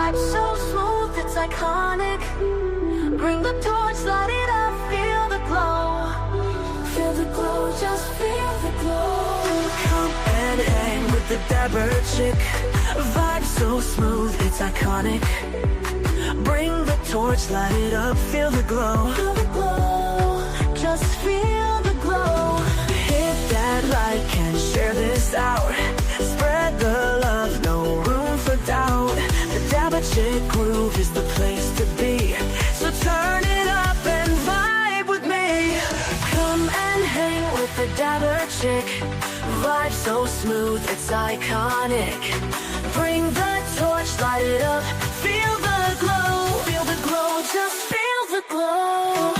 Vibe so smooth, it's iconic. Bring the torch, light it up, feel the glow. Feel the glow, just feel the glow. Come and hang with the dapper chick. Vibe so smooth, it's iconic. Bring the torch, light it up, feel the glow. Feel the glow, just feel the glow. Hit that like and share this out. Spread the love, no room for doubt. The dapper chick groove is the place to be. So turn it up and vibe with me. Come and hang with the dapper chick. Vibe so smooth, it's iconic. Bring the torch, light it up, feel the glow. Feel the glow, just feel the glow.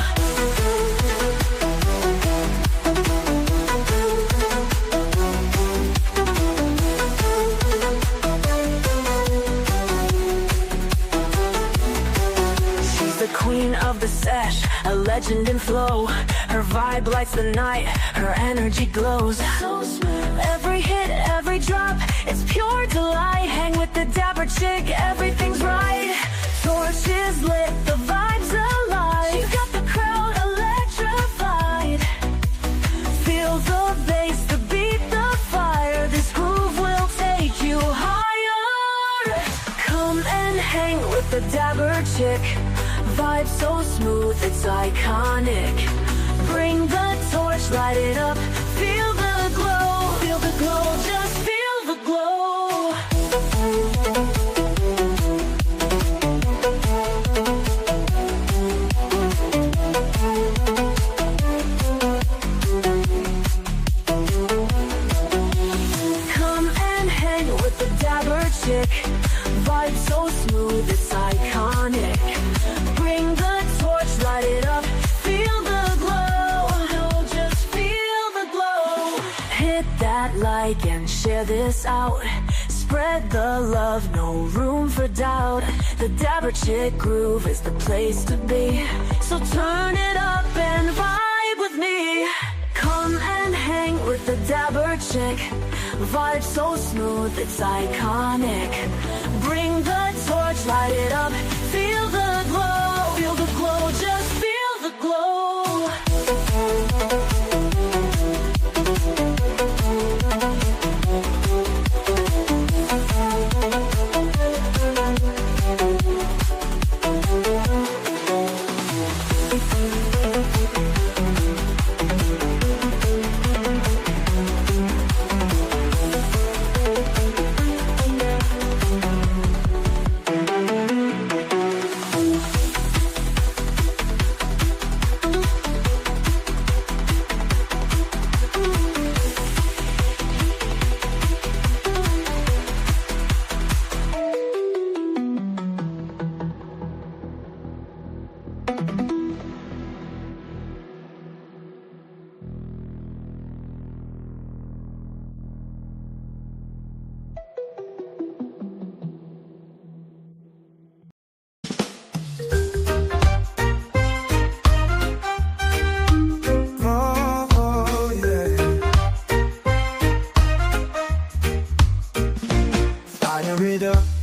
She's the queen of the sesh, a legend in flow. Her vibe lights the night, her energy glows. So smooth. Every hit, every drop, it's pure delight. Hang with the dapper chick, everything's right. Torch is lit, the vibe's alive. She's got the crowd electrified. Feel the bass, the beat, the fire. This groove will take you higher. Come and hang with the dapper chick. Vibe so smooth, it's iconic. Bring the torch, light it up, feel the glow. Feel the glow, just feel the glow. Come and hang with the dapper chick. Vibe so smooth, it's iconic. Bring the torch, light it up, feel the glow. Oh, just feel the glow. Hit that like and share this out. Spread the love, no room for doubt. The dapper chick groove is the place to be. So turn it up and vibe with me. Come and hang with the dapper chick. Vibe so smooth, it's iconic. Bring the torch, light it up, feel the glow. Feel the glow, just feel the glow.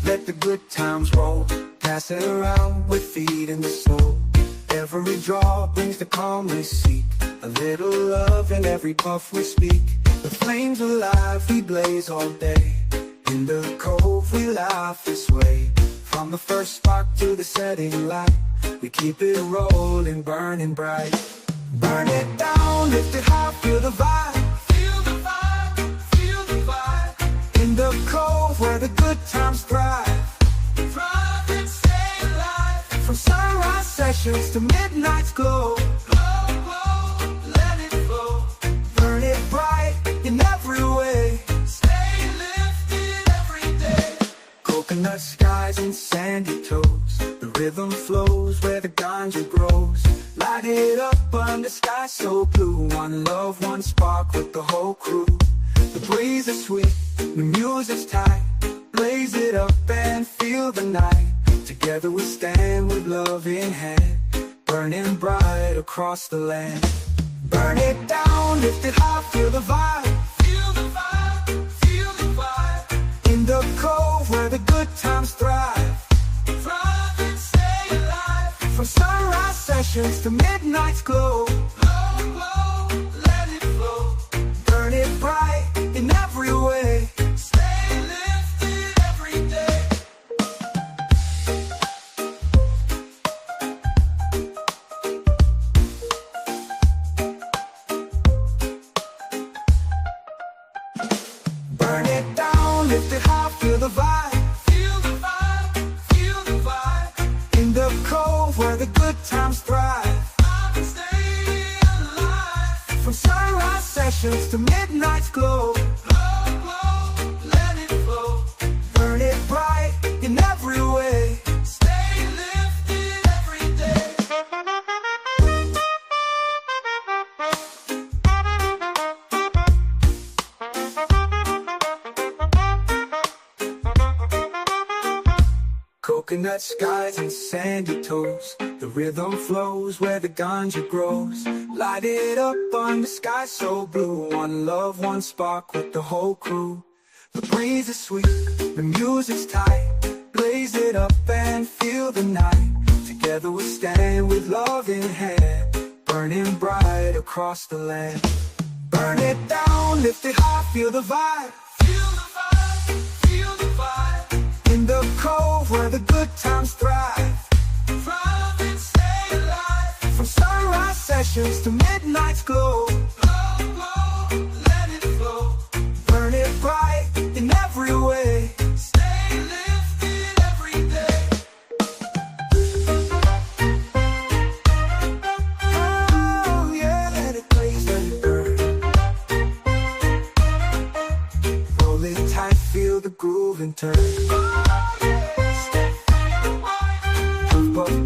Let the good times roll. Pass it around with feet in the soul. Every draw brings the calm we seek. A little love in every puff we speak. The flames alive, we blaze all day. In the cove we laugh this way. From the first spark to the setting light, we keep it rolling, burning bright. Burn it down, lift it high, feel the vibe. Feel the vibe, feel the vibe. In the cove where the good times thrive. Thrive and stay alive. From sunrise sessions to midnight's glow. Glow, glow, let it flow. Burn it bright in every way. Stay lifted every day. Coconut skies and sandy toes. The rhythm flows where the ganja grows. Light it up under sky so blue. One love, one spark with the whole crew. The breeze is sweet, the music's tight. Blaze it up and feel the night. Together we stand with love in hand, burning bright across the land. Burn it down, lift it high, feel the vibe. Feel the vibe, feel the vibe. In the cove where the good times thrive. From sunrise sessions to midnight's glow. Glow, glow, let it flow. Burn it bright in every way. Stay lifted every day. Burn it down, lift it high, feel the vibe. Feel the vibe, feel the vibe. In the cove where the good times thrive. I'll stay alive. From sunrise sessions to midnight's glow. Glow, glow, let it flow. Burn it bright in every way. Stay lifted every day. Coconut skies and sandy toes. The rhythm flows where the ganja grows. Light it up on the sky so blue. One love, one spark with the whole crew. The breeze is sweet, the music's tight. Blaze it up and feel the night. Together we stand with love in hand. Burning bright across the land. Burn it down, lift it high, feel the vibe. Feel the vibe, feel the vibe. In the cove where the good times thrive. Thrive and stay alive. From sunrise sessions to midnight's glow. Glow, glow, let it flow. Burn it bright in every way. Stay lifted every day. Oh yeah, let it blaze, let it burn. Roll it tight, feel the groove and turn.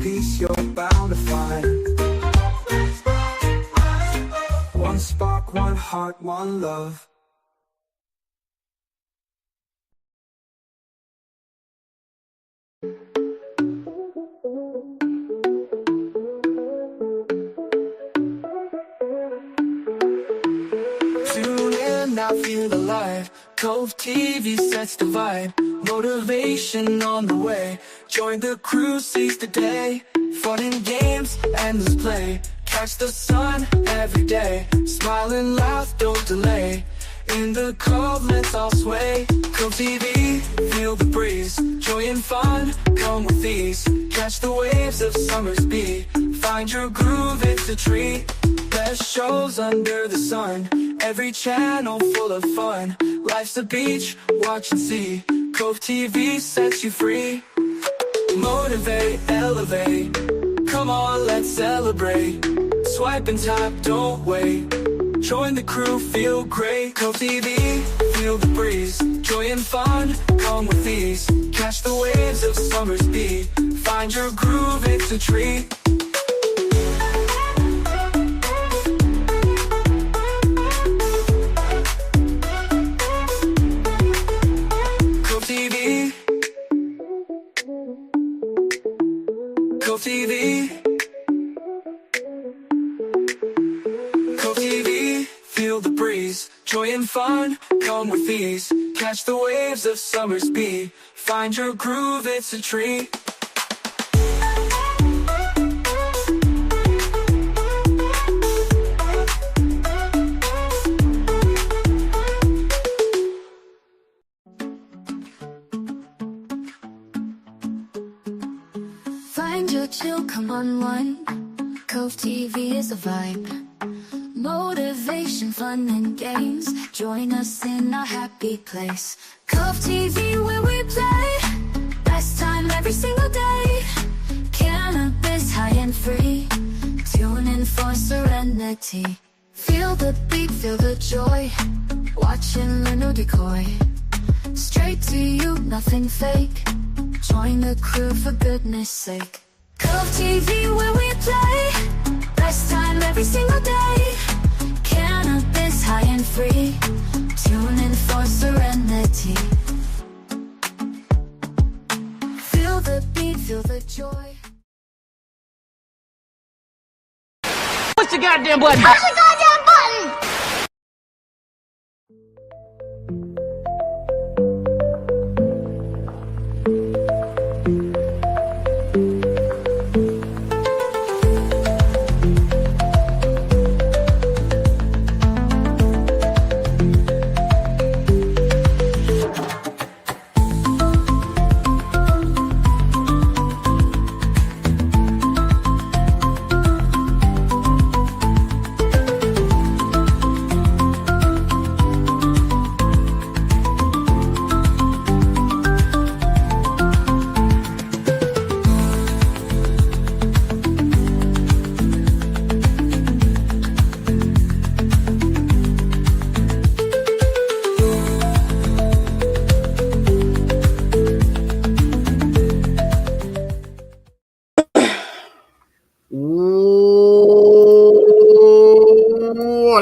Peace you're bound to find. One spark, one heart, one love. Tune in, now feel alive. Cove-TV sets the vibe. Motivation on the way. Join the crew, seize the day. Fun and games, endless play. Catch the sun every day. Smile and laugh, don't delay. In the cove, let's all sway. Cove-TV, feel the breeze. Joy and fun, come with ease. Catch the waves of summer's beat. Find your groove, it's a treat. Best shows under the sun. Every channel full of fun. Life's a beach, watch and see. Cove-TV sets you free. Motivate, elevate. Come on, let's celebrate. Swipe and tap, don't wait. Join the crew, feel great. Cove-TV, feel the breeze. Joy and fun, come with ease. Catch the waves of summer's beat. Find your groove, it's a treat. Cove-TV, Cove-TV, Cove-TV, feel the breeze. Joy and fun, come with ease. Catch the waves of summer's beat. Find your groove, it's a treat. Find your chill, come on one. Cove-TV is a vibe. Motivation, fun and games. Join us in our happy place. Cove-TV where we play. Best time every single day. Cannabis high and free. Tune in for serenity. Feel the beat, feel the joy. Watching the new decoy. Straight to you, nothing fake. Join the crew for goodness sake. Cove-TV where we play. Best time every single day. Cannabis high and free. Tune in for serenity. Feel the beat, feel the joy. Push the goddamn button! Push the goddamn button!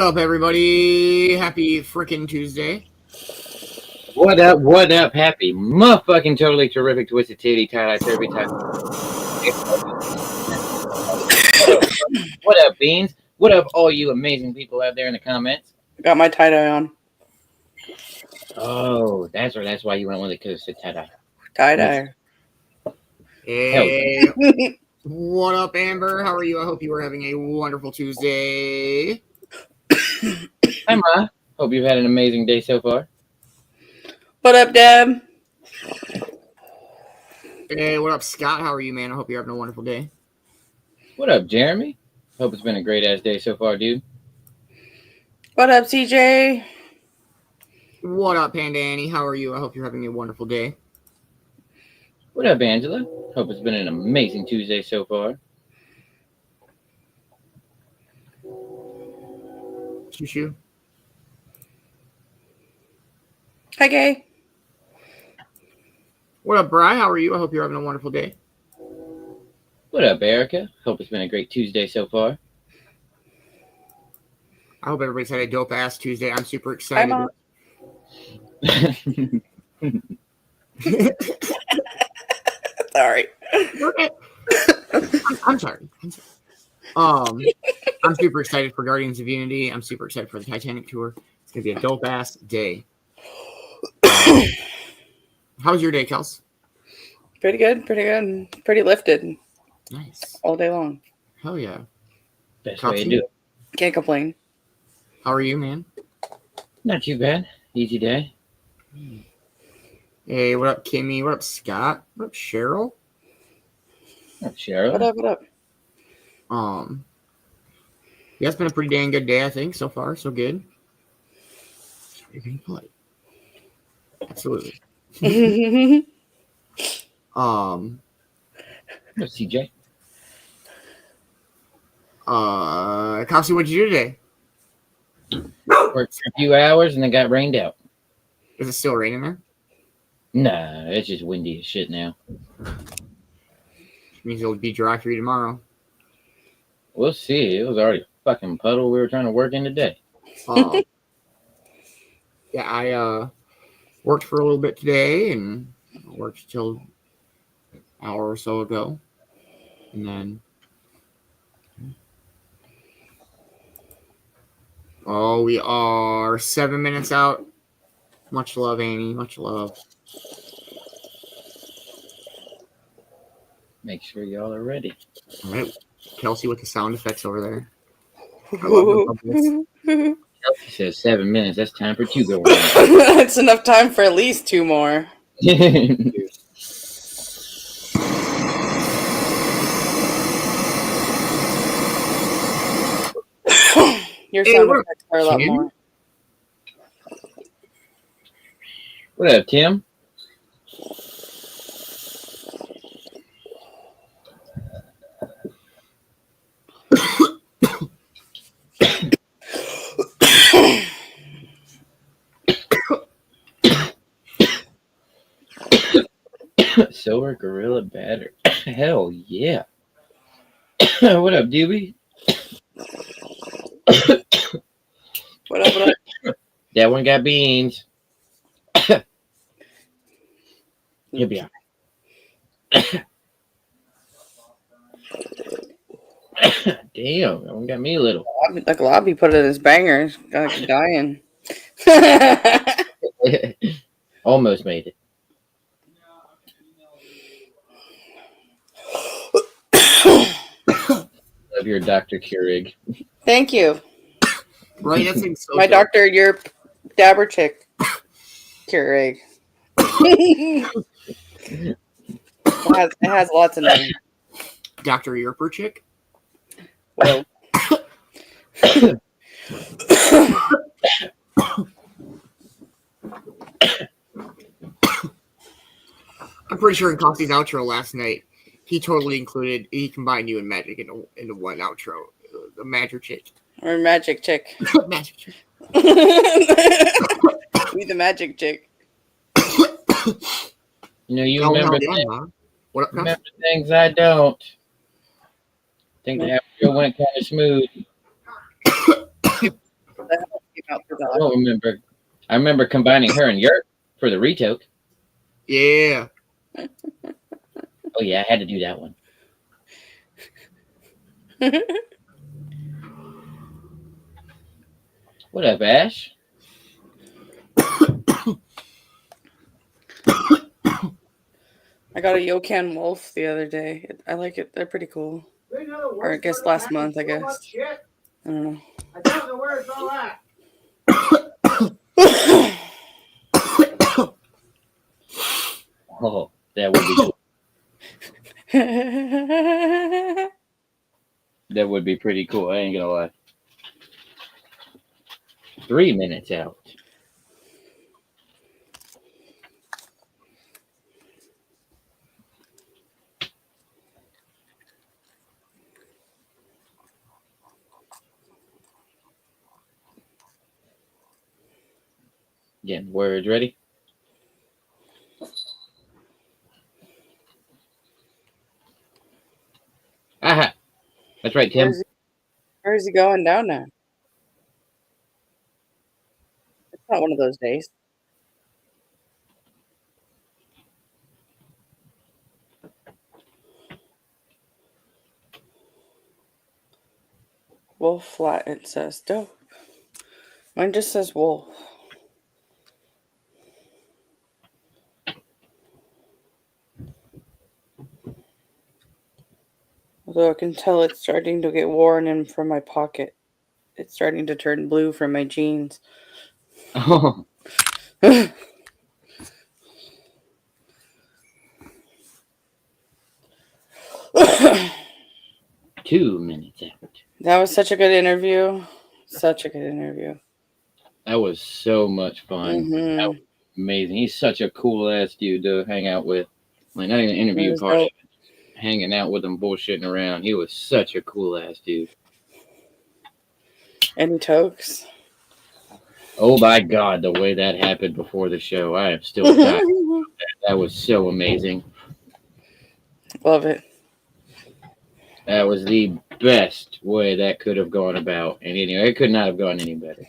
What up, everybody? Happy freaking Tuesday. What up? What up? Happy motherfucking totally terrific twisted titty tie turvy tie. What up, Beanz? What up, all you amazing people out there in the comments? Got my tie-dye on. Oh, that's right. That's why you went with it, because it's tie-dye. Tie-dye. Hey, what up, Amber? How are you? I hope you are having a wonderful Tuesday. Hi, Ma. Hope you've had an amazing day so far. What up, Deb? Hey, what up, Scott? How are you, man? I hope you're having a wonderful day. What up, Jeremy? Hope it's been a great-ass day so far, dude. What up, CJ? What up, Panda Annie? How are you? I hope you're having a wonderful day. What up, Angela? Hope it's been an amazing Tuesday so far. Shoo. Hi, Gay. What up, Bri? How are you? I hope you're having a wonderful day. What up, Erica? Hope it's been a great Tuesday so far. I hope everybody's had a dope-ass Tuesday. I'm super excited. Mom. Sorry. I'm sorry. I'm super excited for Guardians of Unity. I'm super excited for the Titanic tour. It's gonna be a dope ass day. How was your day, Kelz? Pretty good. Pretty lifted. Nice. All day long. Hell yeah. Best way to do it. Can't complain. How are you, man? Not too bad. Easy day. Hey, what up, Kimmy? What up, Scott? What up, Cheryl? What up, Cheryl? What up? Yeah, it's been a pretty dang good day, I think, so far. So good. You're being polite. Absolutely. What up, CJ? Coughsy, what'd you do today? Worked for a few hours and then got rained out. Is it still raining there? Nah, it's just windy as shit now. Which means it'll be dry for you tomorrow. We'll see. It was already a fucking puddle we were trying to work in today. Yeah, I worked for a little bit today and worked till an hour or so ago. And then we are 7 minutes out. Much love, Annie. Much love. Make sure y'all are ready. All right. Kelsey with the sound effects over there. I love the bubbles. He says 7 minutes. That's time for two go. It's enough time for at least two more. Your sound effects are a lot more. What up, Tim? Silver Gorilla Batter. Hell yeah. What up, Doobie? What up? That one got beans. He'll be all right. Damn, that one got me a little. Like Lobby put it in his bangers. Got dying. Almost made it. Love your Dr. Keurig. Thank you. Right, that thing's so My dope. doctor, your dabber chick. Keurig. It has lots of names. Dr. Earper chick? Whoa. I'm pretty sure in Coughsy's outro last night, he combined you and Magic into one outro. The Magic chick. Or magic chick. Magic chick. We the magic chick. You know, you Oh, remember, hell yeah, Mom. What up, Coughsy? remember things I don't. Think the outro went kind of smooth. out for I God. don't remember. I remember combining her and Yurt for the retoke. Yeah. Oh yeah, I had to do that one. What up, Ash? I got a Yokan Wolf the other day. I like it. They're pretty cool. Or I guess last month, I guess. I don't know. I don't know where it's all at. Oh, that would be cool. That would be pretty cool. I ain't gonna lie. 3 minutes out. Getting words ready. Aha! That's right, Tim. Where's he going down now? It's not one of those days. Wolf flat, it says. Dope. Mine just says wolf. Although I can tell it's starting to get worn in from my pocket. It's starting to turn blue from my jeans. Oh, 2 minutes out. That was such a good interview. Such a good interview. That was so much fun. Mhm. That was amazing. He's such a cool ass dude to hang out with. Like, not even an It interview was part, dope. hanging out with him, bullshitting around. He was such a cool ass dude. Any tokes? Oh my god, the way that happened before the show, I am still shocked. That was so amazing. Love it. That was the best way that could have gone about. And anyway, it could not have gone any better.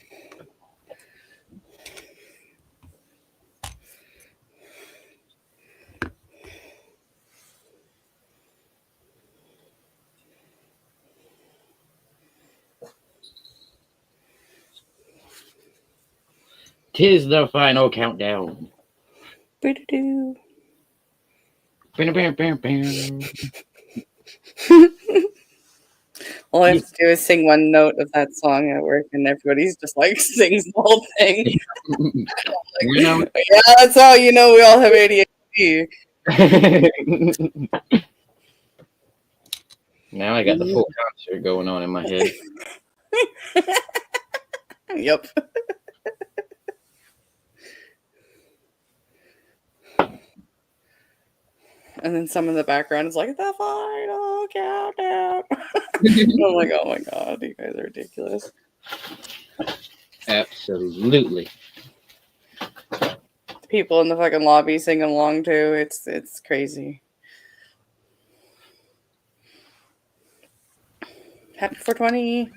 Tis the final countdown. Boo-doo-doo. Bam, bam, bam, bam. All I have to do is sing one note of that song at work, and everybody's just like sings the whole thing. You know? Yeah, that's how you know we all have ADHD. Now I got the full concert going on in my head. Yep. And then some in the background is like, the final countdown. I'm like, oh my god, you guys are ridiculous. Absolutely. People in the fucking lobby singing along too. It's crazy. Happy 420.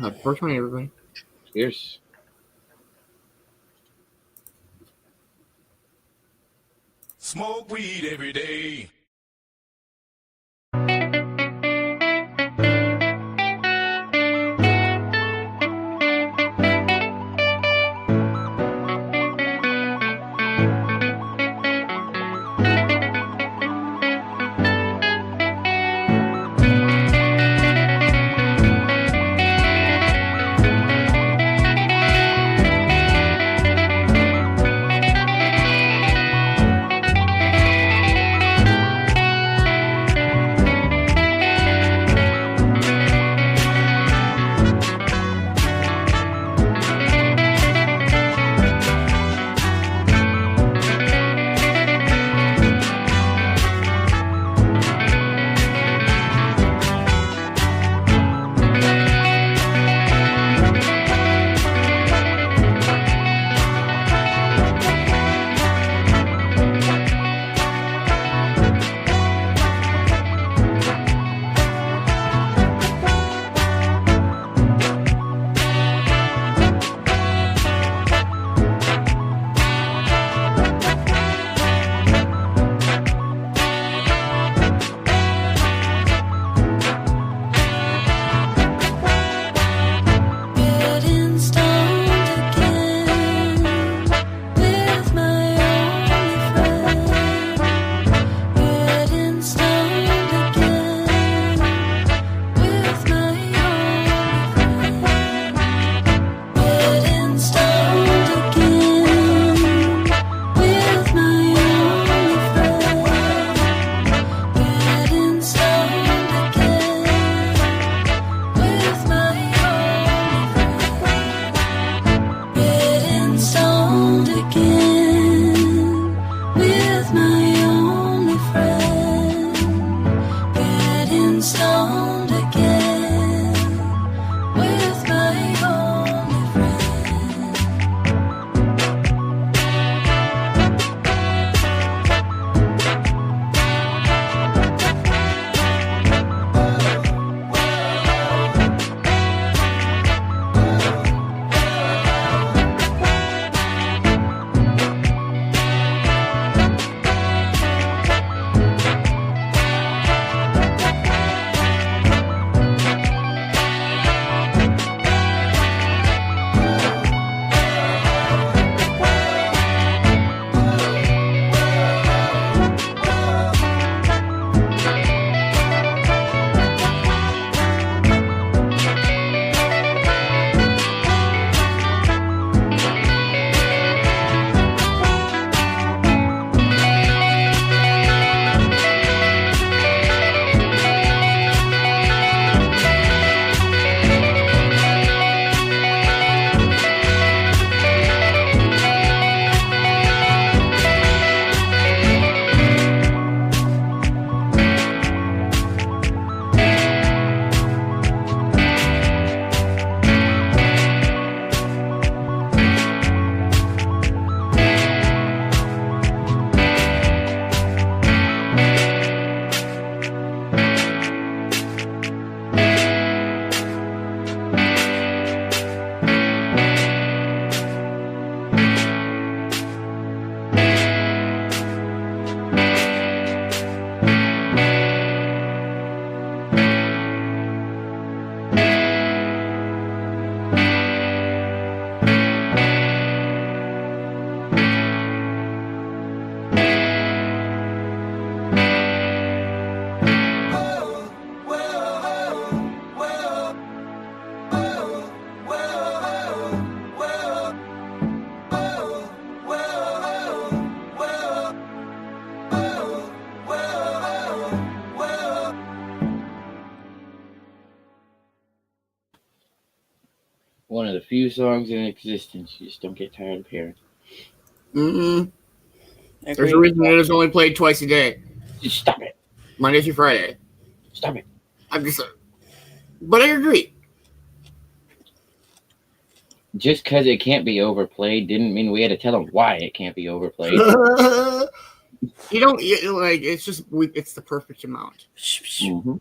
Happy 420, everybody. Cheers. Smoke weed every day. One of the few songs in existence you just don't get tired of hearing. Mm-mm. There's a Agreed. reason it is only played twice a day, Just stop it. Monday through Friday. Stop it. I'm just, but I agree. Just because it can't be overplayed didn't mean we had to tell them why it can't be overplayed. You don't like. It's just it's the perfect amount. Mhm.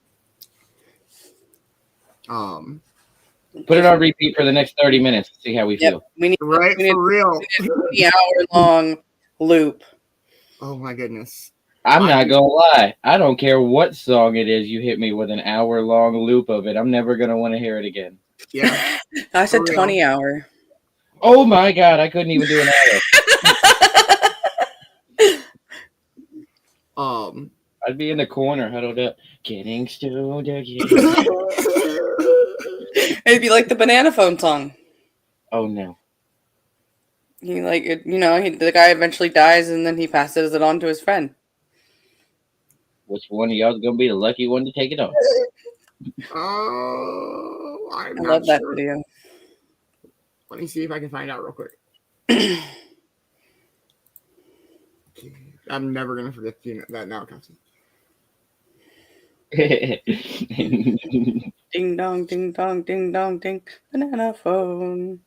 Put it on repeat for the next 30 minutes and see how we feel. We need, right we need for real. a 20-hour-long loop. Oh my goodness. I'm not gonna lie. I don't care what song it is. You hit me with an hour-long loop of it. I'm never gonna want to hear it again. Yeah. I said 20-hour. Oh my god! I couldn't even do an hour. I'd be in the corner, huddled up, getting stoned again. It'd be like the Banana Phone song. Oh no! He the guy eventually dies, and then he passes it on to his friend. Which one of y'all's gonna be the lucky one to take it on? Oh, I love that video. Let me see if I can find out real quick. I'm never gonna forget that now, Coughsy. Ding dong, ding dong, ding dong, ding. Banana phone.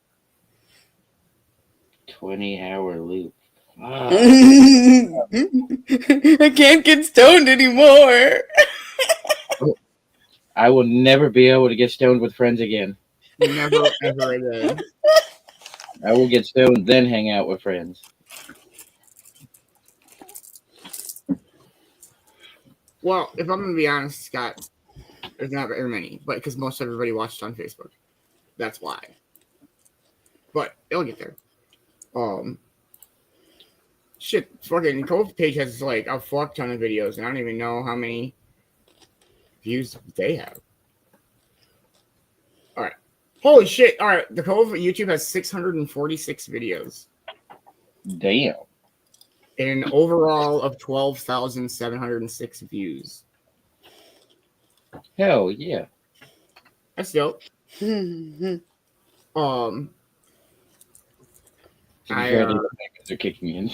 20-hour loop. I can't get stoned anymore. I will never be able to get stoned with friends again. Never ever again. I will get stoned, then hang out with friends. Well, if I'm gonna be honest, Scott, there's not very many, but because most everybody watched on Facebook, that's why. But it'll get there. Shit, fucking Cove page has like a fuck ton of videos, and I don't even know how many views they have. All right, holy shit! All right, the Cove YouTube has 646 videos. Damn. And an overall of 12,706 views. Hell yeah. That's dope. They're kicking in.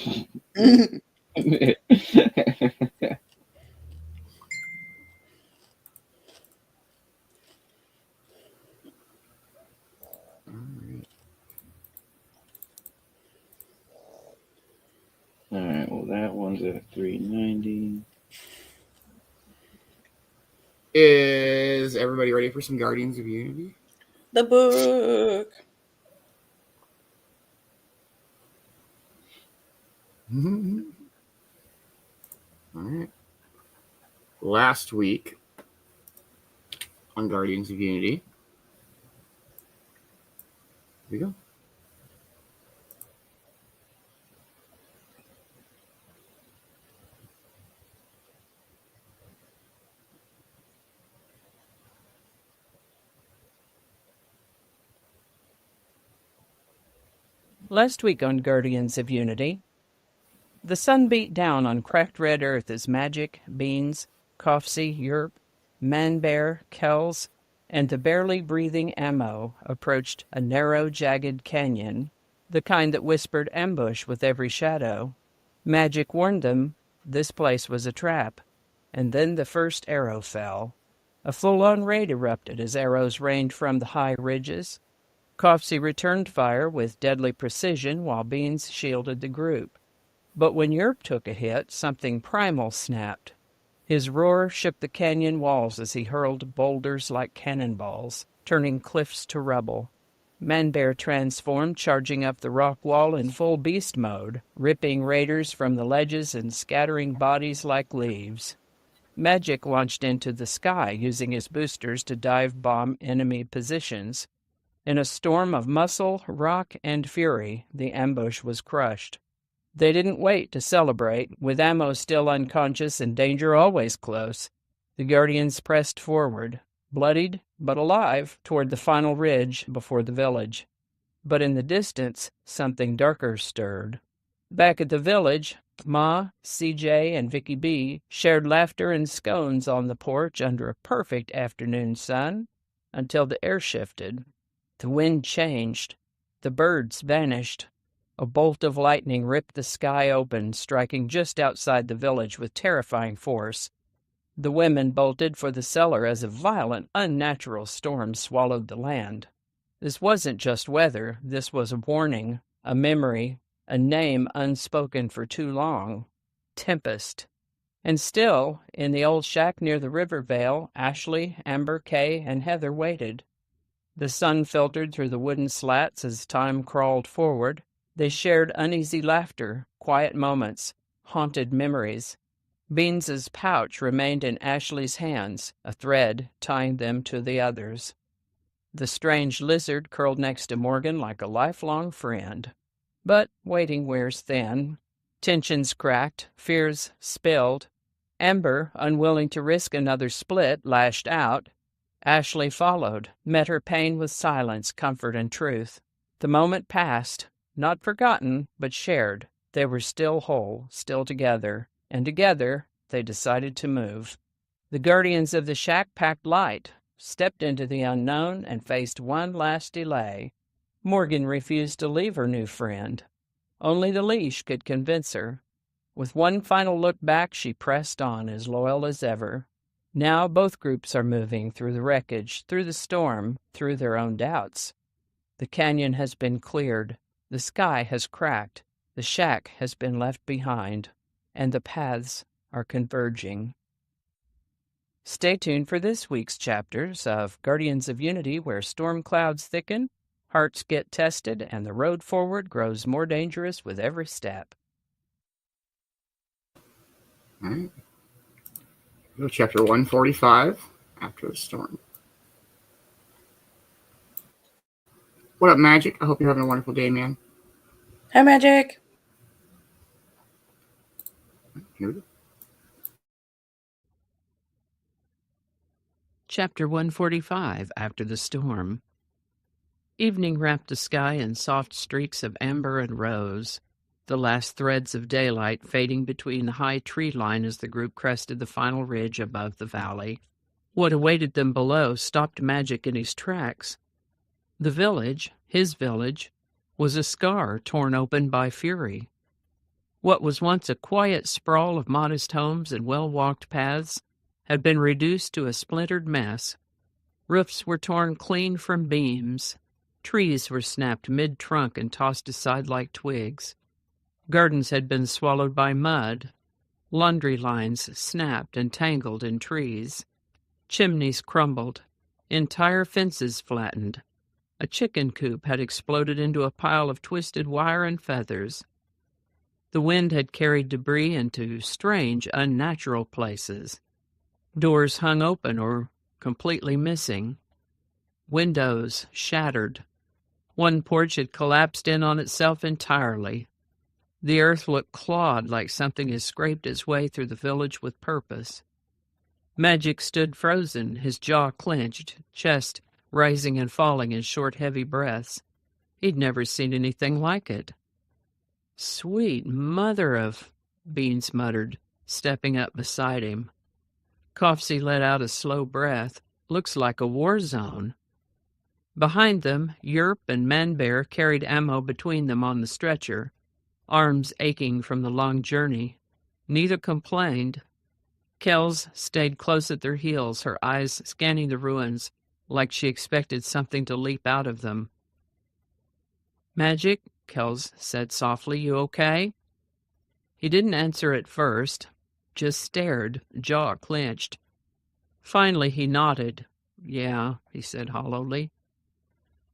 All right, well, that one's at 390. Is everybody ready for some Guardians of Unity? The book. All right. Last week on Guardians of Unity. Here we go. Last week on Guardians of Unity, the sun beat down on cracked red earth as Magic, Beanz, Coughsy, Yerp, Manbear, Kelz, and the barely breathing Ammo approached a narrow, jagged canyon, the kind that whispered ambush with every shadow. Magic warned them this place was a trap, and then the first arrow fell. A full-on raid erupted as arrows rained from the high ridges. Coughsy returned fire with deadly precision while Beanz shielded the group. But when Yerp took a hit, something primal snapped. His roar shook the canyon walls as he hurled boulders like cannonballs, turning cliffs to rubble. Manbear transformed, charging up the rock wall in full beast mode, ripping raiders from the ledges and scattering bodies like leaves. Magic launched into the sky, using his boosters to dive bomb enemy positions. In a storm of muscle, rock, and fury, the ambush was crushed. They didn't wait to celebrate, with Ammo still unconscious and danger always close. The Guardians pressed forward, bloodied but alive, toward the final ridge before the village. But in the distance, something darker stirred. Back at the village, Ma, CJ, and Vicky B shared laughter and scones on the porch under a perfect afternoon sun until the air shifted. The wind changed. The birds vanished. A bolt of lightning ripped the sky open, striking just outside the village with terrifying force. The women bolted for the cellar as a violent, unnatural storm swallowed the land. This wasn't just weather. This was a warning, a memory, a name unspoken for too long. Tempest. And still, in the old shack near the river vale, Ashley, Amber, Kay, and Heather waited. The sun filtered through the wooden slats as time crawled forward. They shared uneasy laughter, quiet moments, haunted memories. Beanz's pouch remained in Ashley's hands, a thread tying them to the others. The strange lizard curled next to Morgan like a lifelong friend. But waiting wears thin. Tensions cracked, fears spilled. Amber, unwilling to risk another split, lashed out. Ashley followed, met her pain with silence, comfort, and truth. The moment passed, not forgotten, but shared. They were still whole, still together, and together they decided to move. The guardians of the shack packed light, stepped into the unknown, and faced one last delay. Morgan refused to leave her new friend. Only the leash could convince her. With one final look back, she pressed on, as loyal as ever. Now both groups are moving through the wreckage, through the storm, through their own doubts. The canyon has been cleared. The sky has cracked. The shack has been left behind. And the paths are converging. Stay tuned for this week's chapters of Guardians of Unity, where storm clouds thicken, hearts get tested, and the road forward grows more dangerous with every step. All right. Go chapter 145, After the Storm. What up, Magic? I hope you're having a wonderful day, man. Hi, Magic. Here we go. Chapter 145, After the Storm. Evening wrapped the sky in soft streaks of amber and rose, the last threads of daylight fading between the high tree line as the group crested the final ridge above the valley. What awaited them below stopped Magic in his tracks. The village, his village, was a scar torn open by fury. What was once a quiet sprawl of modest homes and well-walked paths had been reduced to a splintered mess. Roofs were torn clean from beams. Trees were snapped mid-trunk and tossed aside like twigs. Gardens had been swallowed by mud. Laundry lines snapped and tangled in trees. Chimneys crumbled. Entire fences flattened. A chicken coop had exploded into a pile of twisted wire and feathers. The wind had carried debris into strange, unnatural places. Doors hung open or completely missing. Windows shattered. One porch had collapsed in on itself entirely. The earth looked clawed like something had scraped its way through the village with purpose. Magic stood frozen, his jaw clenched, chest rising and falling in short, heavy breaths. He'd never seen anything like it. "Sweet mother of," Beanz muttered, stepping up beside him. Coughsy let out a slow breath. "Looks like a war zone." Behind them, Yerp and Manbear carried ammo between them on the stretcher, arms aching from the long journey. Neither complained. Kelz stayed close at their heels, her eyes scanning the ruins like she expected something to leap out of them. "Magic," Kelz said softly, "you okay?" He didn't answer at first, just stared, jaw clenched. Finally he nodded. "Yeah," he said hollowly.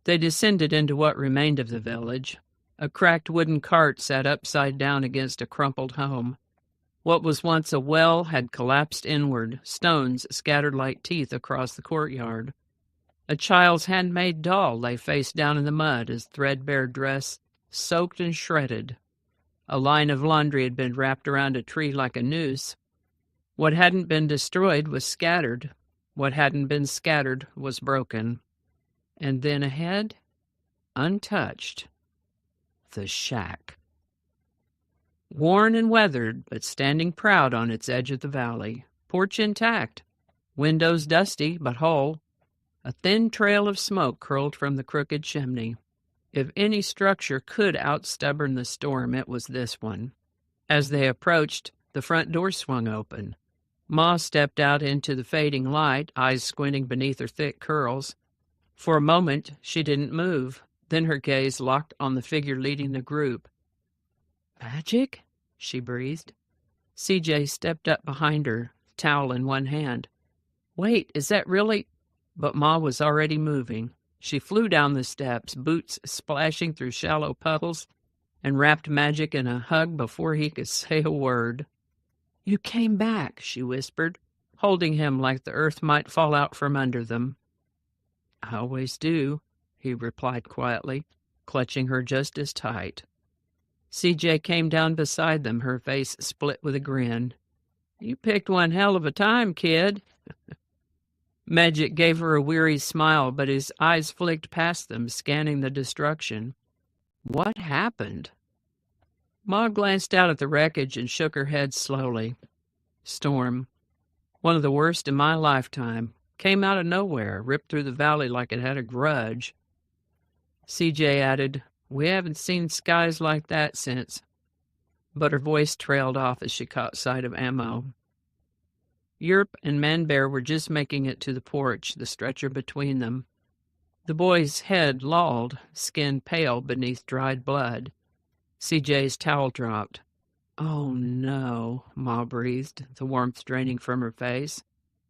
They descended into what remained of the village. A cracked wooden cart sat upside down against a crumpled home. What was once a well had collapsed inward, stones scattered like teeth across the courtyard. A child's handmade doll lay face down in the mud, his threadbare dress soaked and shredded. A line of laundry had been wrapped around a tree like a noose. What hadn't been destroyed was scattered. What hadn't been scattered was broken. And then ahead, untouched, the shack. Worn and weathered, but standing proud on its edge of the valley. Porch intact. Windows dusty, but whole. A thin trail of smoke curled from the crooked chimney. If any structure could outstubborn the storm, it was this one. As they approached, the front door swung open. Ma stepped out into the fading light, eyes squinting beneath her thick curls. For a moment, she didn't move. Then her gaze locked on the figure leading the group. "Magic?" she breathed. CJ stepped up behind her, towel in one hand. "Wait, is that really—" But Ma was already moving. She flew down the steps, boots splashing through shallow puddles, and wrapped Magic in a hug before he could say a word. "You came back," she whispered, holding him like the earth might fall out from under them. "I always do," he replied quietly, clutching her just as tight. CJ came down beside them, her face split with a grin. "You picked one hell of a time, kid." Magic gave her a weary smile, but his eyes flicked past them, scanning the destruction. "What happened?" Ma glanced out at the wreckage and shook her head slowly. "Storm. One of the worst in my lifetime. Came out of nowhere, ripped through the valley like it had a grudge." CJ added, "We haven't seen skies like that since." But her voice trailed off as she caught sight of Ammo. Yerp and Manbear were just making it to the porch, the stretcher between them. The boy's head lolled, skin pale beneath dried blood. CJ's towel dropped. "Oh, no," Ma breathed, the warmth draining from her face.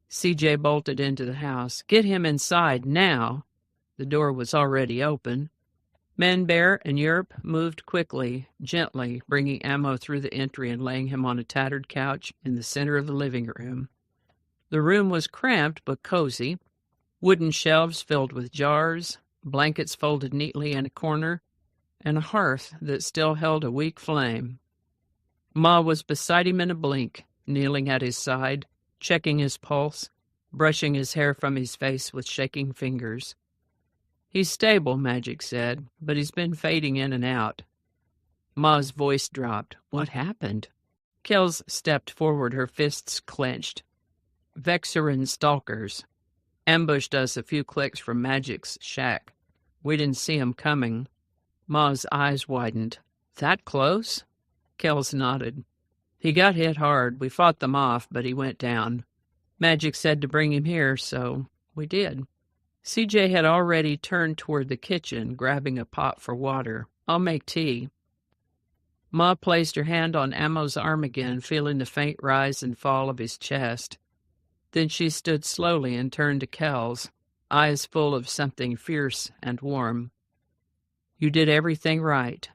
CJ bolted into the house. "Get him inside, now!" The door was already open. Manbear and Yerp moved quickly, gently, bringing Ammo through the entry and laying him on a tattered couch in the center of the living room. The room was cramped but cozy. Wooden shelves filled with jars, blankets folded neatly in a corner, and a hearth that still held a weak flame. Ma was beside him in a blink, kneeling at his side, checking his pulse, brushing his hair from his face with shaking fingers. "He's stable," Magic said, "but he's been fading in and out." Ma's voice dropped. "What happened?" Kelz stepped forward, her fists clenched. "Vexerin stalkers. Ambushed us a few clicks from Magic's shack. We didn't see 'em coming." Ma's eyes widened. "That close?" Kelz nodded. "He got hit hard. We fought them off, but he went down. Magic said to bring him here, so we did." CJ had already turned toward the kitchen, grabbing a pot for water. "I'll make tea." Ma placed her hand on Ammo's arm again, feeling the faint rise and fall of his chest. Then she stood slowly and turned to Kelz, eyes full of something fierce and warm. "You did everything right."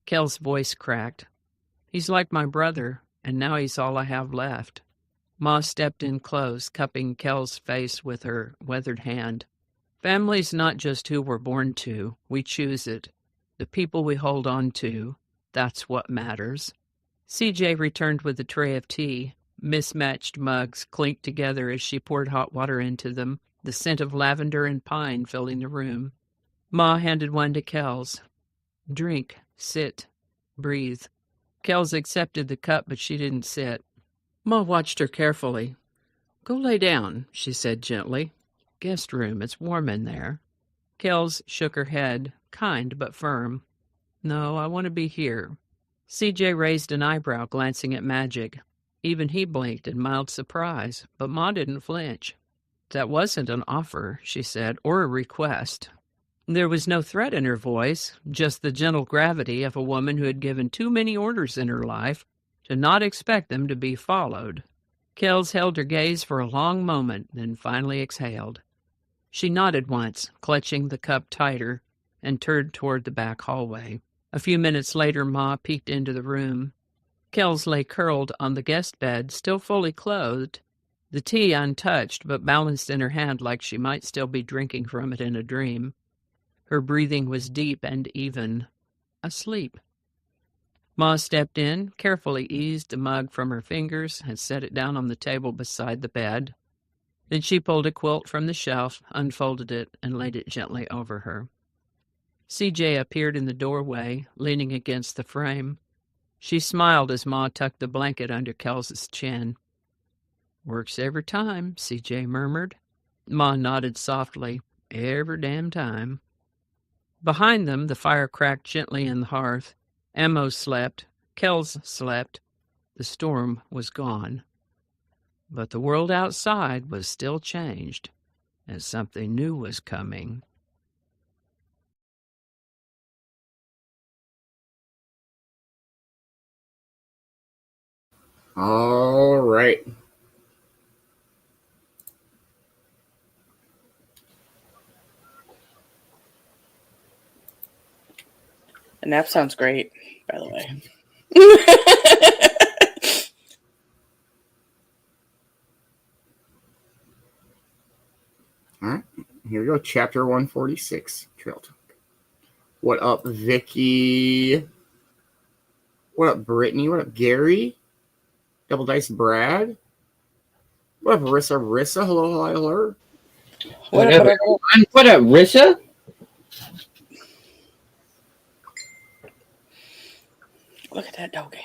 Kel's voice cracked. "He's like my brother, and now he's all I have left." Ma stepped in close, cupping Kel's face with her weathered hand. "Family's not just who we're born to. We choose it. The people we hold on to, that's what matters." CJ returned with a tray of tea. Mismatched mugs clinked together as she poured hot water into them, the scent of lavender and pine filling the room. Ma handed one to Kelz. "Drink, sit, breathe." Kelz accepted the cup, but she didn't sit. Ma watched her carefully. "Go lay down," she said gently. "Guest room, it's warm in there." Kelz shook her head, kind but firm. "No, I want to be here." CJ raised an eyebrow, glancing at Magic. Even he blinked in mild surprise, but Ma didn't flinch. "That wasn't an offer," she said, "or a request." There was no threat in her voice, just the gentle gravity of a woman who had given too many orders in her life to not expect them to be followed. Kelz held her gaze for a long moment, then finally exhaled. She nodded once, clutching the cup tighter, and turned toward the back hallway. A few minutes later, Ma peeked into the room. Kelz lay curled on the guest bed, still fully clothed, the tea untouched but balanced in her hand like she might still be drinking from it in a dream. Her breathing was deep and even. Asleep. Ma stepped in, carefully eased a mug from her fingers, and set it down on the table beside the bed. Then she pulled a quilt from the shelf, unfolded it, and laid it gently over her. CJ appeared in the doorway, leaning against the frame. She smiled as Ma tucked the blanket under Kelz's chin. "Works every time," CJ murmured. Ma nodded softly, every damn time. Behind them, the fire cracked gently in the hearth. Emo slept. Kelz slept. The storm was gone. But the world outside was still changed, and something new was coming. All right. The nap sounds great, by the way. All right. Here we go. Chapter 146. Trail Talk. What up, Vicky? What up, Brittany? What up, Gary? Double Dice Brad? What up, Rissa? Hello, hello. What up, Rissa? Look at that doggy.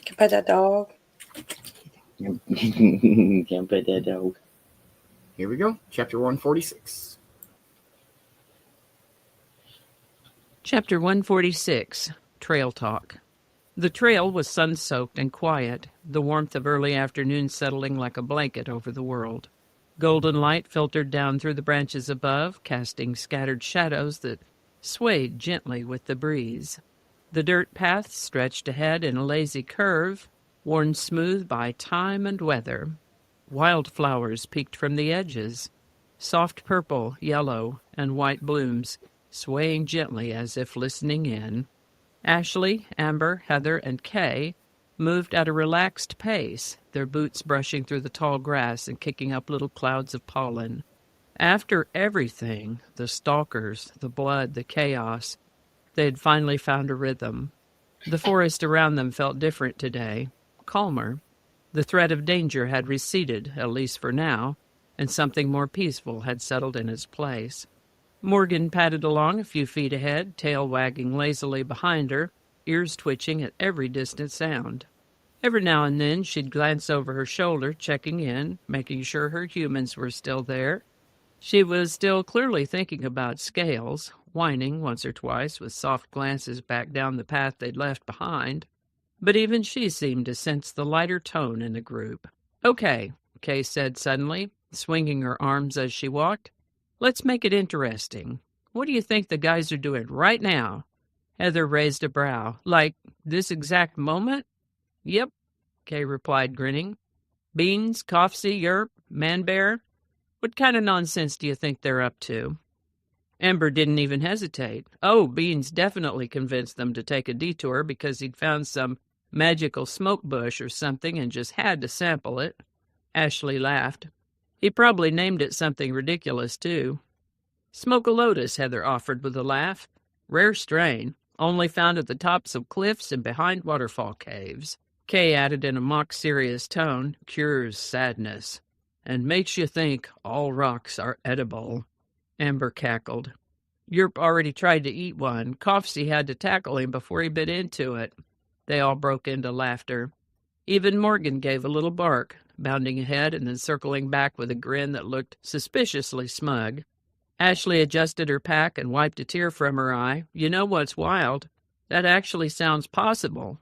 Can pet that dog. Can't pet that dog. Here we go. Chapter 146. Chapter 146, Trail Talk. The trail was sun-soaked and quiet, the warmth of early afternoon settling like a blanket over the world. Golden light filtered down through the branches above, casting scattered shadows that swayed gently with the breeze. The dirt path stretched ahead in a lazy curve, worn smooth by time and weather. Wildflowers peeked from the edges, soft purple, yellow, and white blooms, swaying gently as if listening in. Ashley, Amber, Heather, and Kay moved at a relaxed pace, their boots brushing through the tall grass and kicking up little clouds of pollen. After everything, the stalkers, the blood, the chaos, they had finally found a rhythm. The forest around them felt different today, calmer. The threat of danger had receded, at least for now, and something more peaceful had settled in its place. Morgan padded along a few feet ahead, tail wagging lazily behind her, ears twitching at every distant sound. Every now and then she'd glance over her shoulder, checking in, making sure her humans were still there. She was still clearly thinking about Scales, whining once or twice with soft glances back down the path they'd left behind. But even she seemed to sense the lighter tone in the group. "Okay," Kay said suddenly, swinging her arms as she walked. "Let's make it interesting. What do you think the guys are doing right now?" Heather raised a brow. "Like this exact moment?" "Yep," Kay replied, grinning. "Beanz, Coughsy, Yerp, Manbear? What kind of nonsense do you think they're up to?" Amber didn't even hesitate. "Oh, Beanz definitely convinced them to take a detour because he'd found some magical smoke bush or something and just had to sample it." Ashley laughed. "He probably named it something ridiculous, too." "Smoke-a-lotus," Heather offered with a laugh. "Rare strain, only found at the tops of cliffs and behind waterfall caves." Kay added in a mock-serious tone, "Cures sadness, and makes you think all rocks are edible." Amber cackled. "Yerp already tried to eat one. Coughsy had to tackle him before he bit into it." They all broke into laughter. Even Morgan gave a little bark, bounding ahead and then circling back with a grin that looked suspiciously smug. Ashley adjusted her pack and wiped a tear from her eye. "You know what's wild? That actually sounds possible."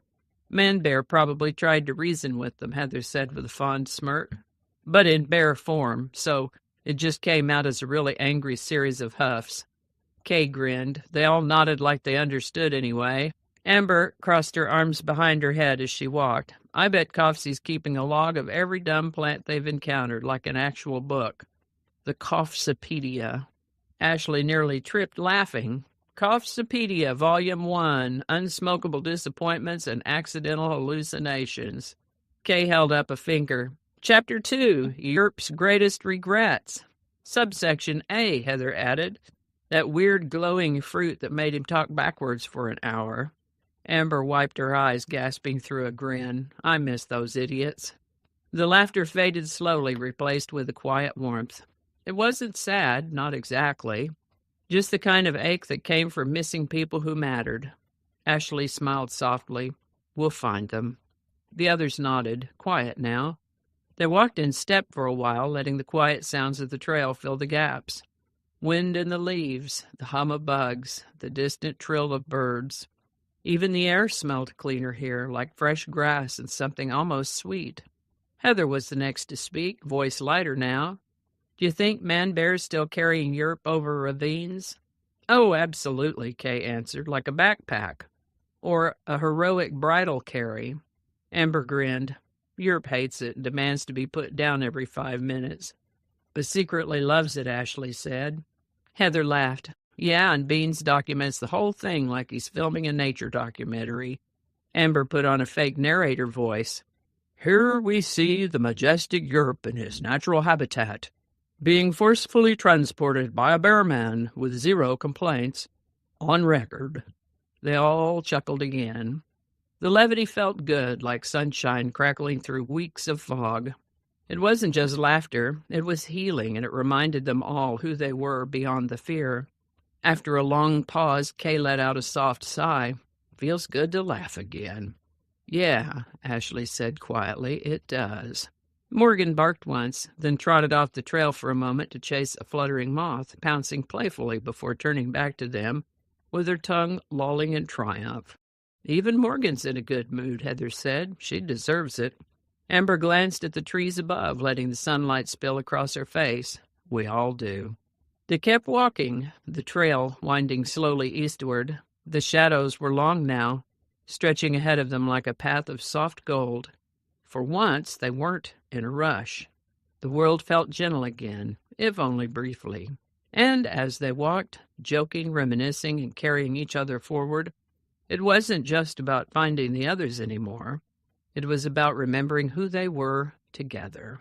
"Manbear probably tried to reason with them," Heather said with a fond smirk. "But in bear form, so it just came out as a really angry series of huffs." Kay grinned. They all nodded like they understood anyway. Amber crossed her arms behind her head as she walked. "I bet Coughsy's keeping a log of every dumb plant they've encountered, like an actual book. The Coughsipedia." Ashley nearly tripped laughing. "Coughsipedia, Volume 1, Unsmokable Disappointments and Accidental Hallucinations." Kay held up a finger. "Chapter 2, Yerp's Greatest Regrets." "Subsection A," Heather added. "That weird glowing fruit that made him talk backwards for an hour." Amber wiped her eyes, gasping through a grin. "I miss those idiots." The laughter faded slowly, replaced with a quiet warmth. It wasn't sad, not exactly. Just the kind of ache that came from missing people who mattered. Ashley smiled softly. "We'll find them." The others nodded, quiet now. They walked in step for a while, letting the quiet sounds of the trail fill the gaps. Wind in the leaves, the hum of bugs, the distant trill of birds. Even the air smelled cleaner here, like fresh grass and something almost sweet. Heather was the next to speak, voice lighter now. "Do you think Man-Bear's still carrying Yerp over ravines?" "Oh, absolutely," Kay answered, "like a backpack. Or a heroic bridle carry." Amber grinned. "Yerp hates it and demands to be put down every 5 minutes. But secretly loves it," Ashley said. Heather laughed. "Yeah, and Beanz documents the whole thing like he's filming a nature documentary." Amber put on a fake narrator voice. "Here we see the majestic Yerp in his natural habitat, being forcefully transported by a bear man with 0 complaints. On record." They all chuckled again. The levity felt good, like sunshine crackling through weeks of fog. It wasn't just laughter, it was healing, and it reminded them all who they were beyond the fear. After a long pause, Kay let out a soft sigh. "Feels good to laugh again." "Yeah," Ashley said quietly, "it does." Morgan barked once, then trotted off the trail for a moment to chase a fluttering moth, pouncing playfully before turning back to them, with her tongue lolling in triumph. "Even Morgan's in a good mood," Heather said. "She deserves it." Amber glanced at the trees above, letting the sunlight spill across her face. "We all do." They kept walking, the trail winding slowly eastward. The shadows were long now, stretching ahead of them like a path of soft gold. For once, they weren't in a rush. The world felt gentle again, if only briefly. And as they walked, joking, reminiscing, and carrying each other forward, it wasn't just about finding the others anymore. It was about remembering who they were together.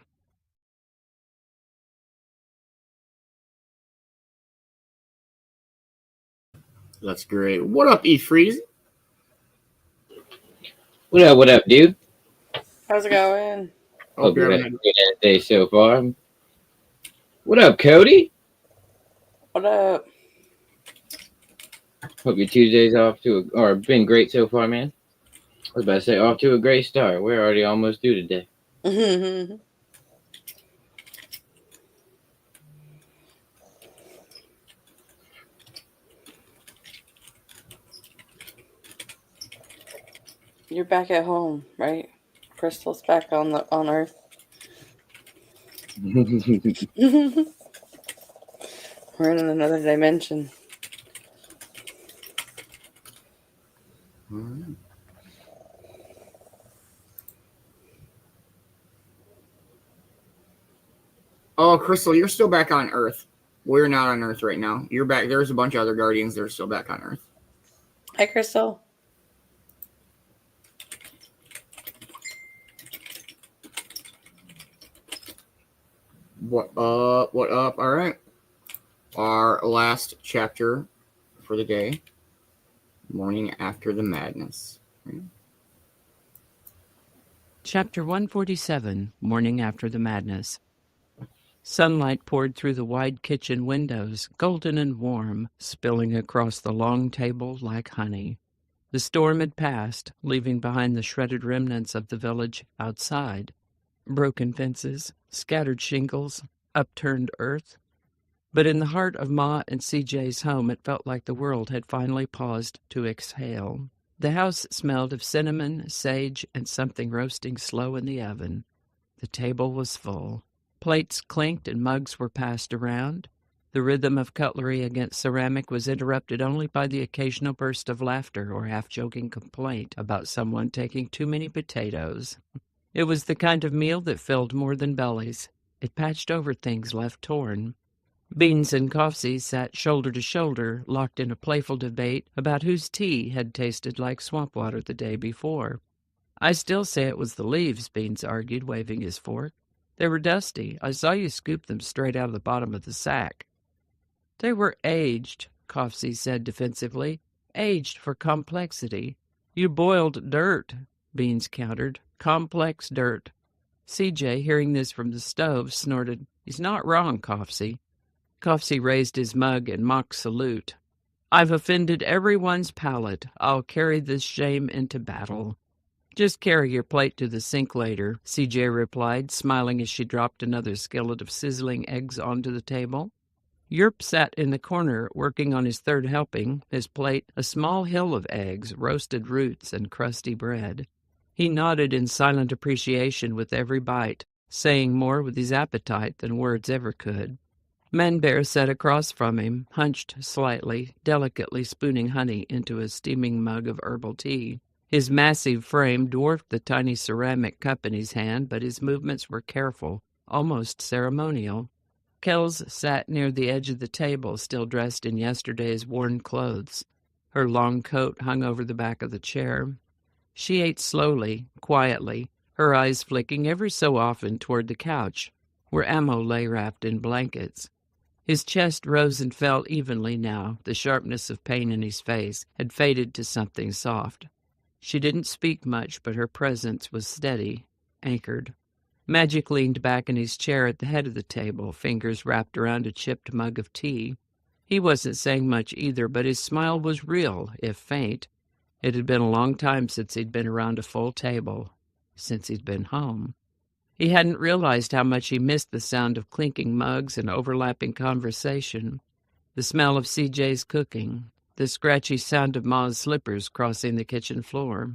That's great. What up, E-Freeze? What up, dude? How's it going? Hope you're having a great day so far. What up, Cody? What up? Hope your Tuesday's been great so far, man. I was about to say, off to a great start. We're already almost due today. You're back at home, right? Crystal's back on Earth. We're in another dimension. Oh, Crystal, you're still back on Earth. We're not on Earth right now. You're back. There's a bunch of other Guardians that are still back on Earth. Hi, Crystal. What up? What up? All right. Our last chapter for the day. Morning after the madness. Chapter 147, Morning After the Madness. Sunlight poured through the wide kitchen windows, golden and warm, spilling across the long table like honey. The storm had passed, leaving behind the shredded remnants of the village outside. Broken fences, scattered shingles, upturned earth. But in the heart of Ma and CJ's home, it felt like the world had finally paused to exhale. The house smelled of cinnamon, sage, and something roasting slow in the oven. The table was full. Plates clinked and mugs were passed around. The rhythm of cutlery against ceramic was interrupted only by the occasional burst of laughter or half-joking complaint about someone taking too many potatoes. It was the kind of meal that filled more than bellies. It patched over things left torn. Beanz and Coughsy sat shoulder to shoulder, locked in a playful debate about whose tea had tasted like swamp water the day before. "I still say it was the leaves," Beanz argued, waving his fork. "They were dusty. I saw you scoop them straight out of the bottom of the sack." "They were aged," Coughsy said defensively. "Aged for complexity." "You boiled dirt," Beanz countered. "Complex dirt." CJ, hearing this from the stove, snorted, "He's not wrong, Coughsy." Coughsy raised his mug in mock salute. "I've offended everyone's palate. I'll carry this shame into battle." Just carry your plate to the sink later, CJ replied, smiling as she dropped another skillet of sizzling eggs onto the table. Yerp sat in the corner, working on his third helping, his plate a small hill of eggs, roasted roots, and crusty bread. He nodded in silent appreciation with every bite, saying more with his appetite than words ever could. Manbear sat across from him, hunched slightly, delicately spooning honey into a steaming mug of herbal tea. His massive frame dwarfed the tiny ceramic cup in his hand, but his movements were careful, almost ceremonial. Kelz sat near the edge of the table, still dressed in yesterday's worn clothes. Her long coat hung over the back of the chair. She ate slowly, quietly, her eyes flicking every so often toward the couch, where Ammo lay wrapped in blankets. His chest rose and fell evenly now. The sharpness of pain in his face had faded to something soft. She didn't speak much, but her presence was steady, anchored. Magic leaned back in his chair at the head of the table, fingers wrapped around a chipped mug of tea. He wasn't saying much either, but his smile was real, if faint. It had been a long time since he'd been around a full table, since he'd been home. He hadn't realized how much he missed the sound of clinking mugs and overlapping conversation, the smell of CJ's cooking, the scratchy sound of Ma's slippers crossing the kitchen floor.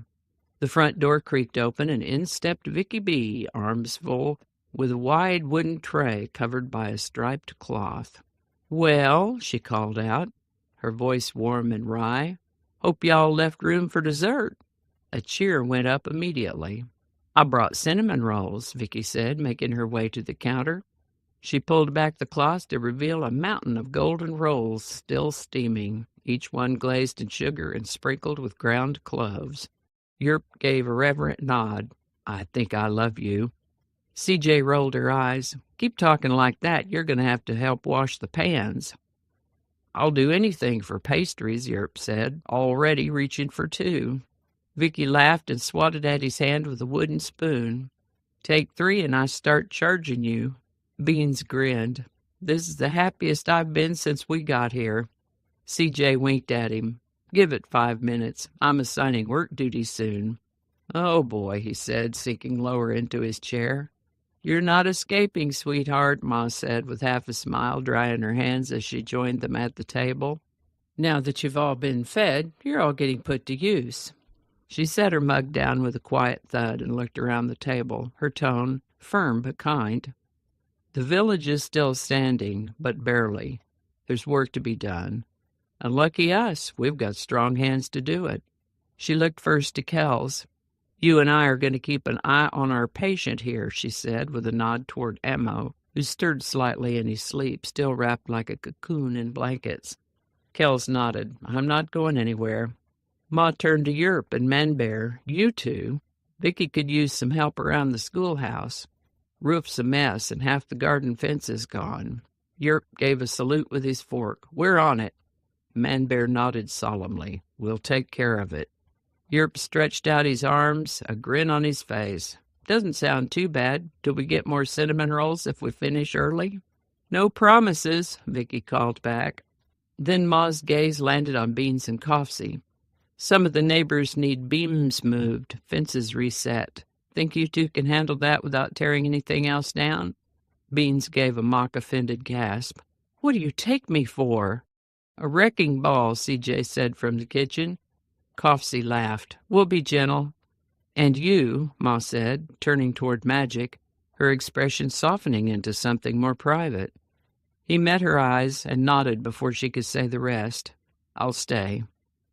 The front door creaked open, and in stepped Vicky B., arms full, with a wide wooden tray covered by a striped cloth. "Well," she called out, her voice warm and wry, "hope y'all left room for dessert." A cheer went up immediately. "I brought cinnamon rolls," Vicky said, making her way to the counter. She pulled back the cloth to reveal a mountain of golden rolls still steaming, each one glazed in sugar and sprinkled with ground cloves. Yerp gave a reverent nod. "I think I love you." CJ rolled her eyes. "Keep talking like that, you're going to have to help wash the pans." "I'll do anything for pastries," Yerp said, already reaching for two. Vicky laughed and swatted at his hand with a wooden spoon. "Take 3 and I start charging you." Beanz grinned. "This is the happiest I've been since we got here." CJ winked at him. "Give it 5 minutes. I'm assigning work duty soon." "Oh, boy," he said, sinking lower into his chair. "You're not escaping, sweetheart," Ma said with half a smile, drying her hands as she joined them at the table. "Now that you've all been fed, you're all getting put to use." She set her mug down with a quiet thud and looked around the table, her tone firm but kind. "The village is still standing, but barely. There's work to be done. And lucky us, we've got strong hands to do it." She looked first to Kelz. "You and I are going to keep an eye on our patient here," she said, with a nod toward Ammo, who stirred slightly in his sleep, still wrapped like a cocoon in blankets. Kelz nodded. "I'm not going anywhere." Ma turned to Yerp and Manbear. "You two. Vicky could use some help around the schoolhouse. Roof's a mess, and half the garden fence is gone." Yerp gave a salute with his fork. "We're on it." Manbear nodded solemnly. "We'll take care of it." Yerp stretched out his arms, a grin on his face. "Doesn't sound too bad. Do we get more cinnamon rolls if we finish early?" "No promises," Vicky called back. Then Ma's gaze landed on Beanz and Coughsy. "Some of the neighbors need beams moved, fences reset. Think you two can handle that without tearing anything else down?" Beanz gave a mock-offended gasp. "What do you take me for?" "A wrecking ball," CJ said from the kitchen. Coughsy laughed. "We'll be gentle." "And you," Ma said, turning toward Magic, her expression softening into something more private. He met her eyes and nodded before she could say the rest. "I'll stay."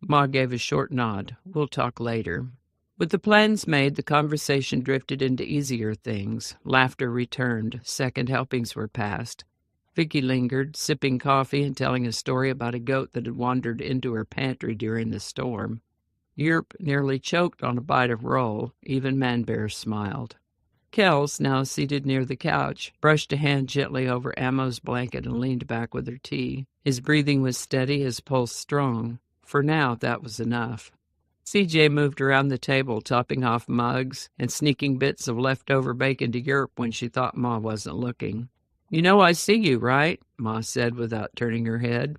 Ma gave a short nod. "We'll talk later." With the plans made, the conversation drifted into easier things. Laughter returned. Second helpings were passed. Vicky lingered, sipping coffee and telling a story about a goat that had wandered into her pantry during the storm. Yerp nearly choked on a bite of roll. Even Manbear smiled. Kelz, now seated near the couch, brushed a hand gently over Ammo's blanket and leaned back with her tea. His breathing was steady, his pulse strong. For now, that was enough. CJ moved around the table, topping off mugs and sneaking bits of leftover bacon to Yerp when she thought Ma wasn't looking. "You know I see you, right?" Ma said without turning her head.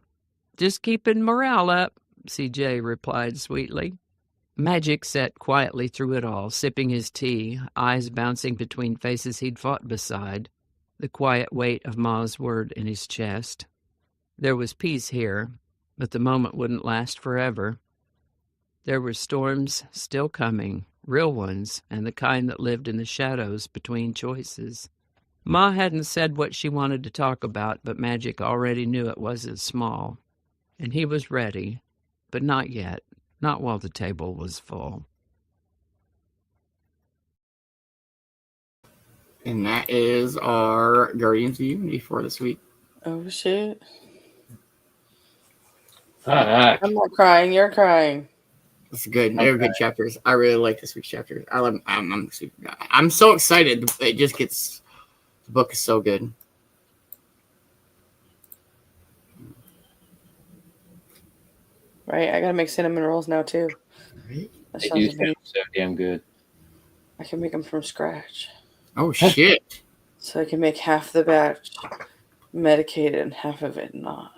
"Just keeping morale up," CJ replied sweetly. Magic sat quietly through it all, sipping his tea, eyes bouncing between faces he'd fought beside, the quiet weight of Ma's word in his chest. There was peace here, but the moment wouldn't last forever. There were storms still coming, real ones, and the kind that lived in the shadows between choices. Ma hadn't said what she wanted to talk about, but Magic already knew it wasn't small. And he was ready, but not yet, not while the table was full. And that is our Guardians of Unity for this week. Oh, shit. Fuck. I'm not crying. You're crying. It's good. They're good chapters. I really like this week's chapters. I'm so excited. It just gets. The book is so good. Right? I gotta make cinnamon rolls now, too. Right? That They sounds do amazing. sound so damn good. I can make them from scratch. Oh shit! So I can make half the batch medicated and half of it not.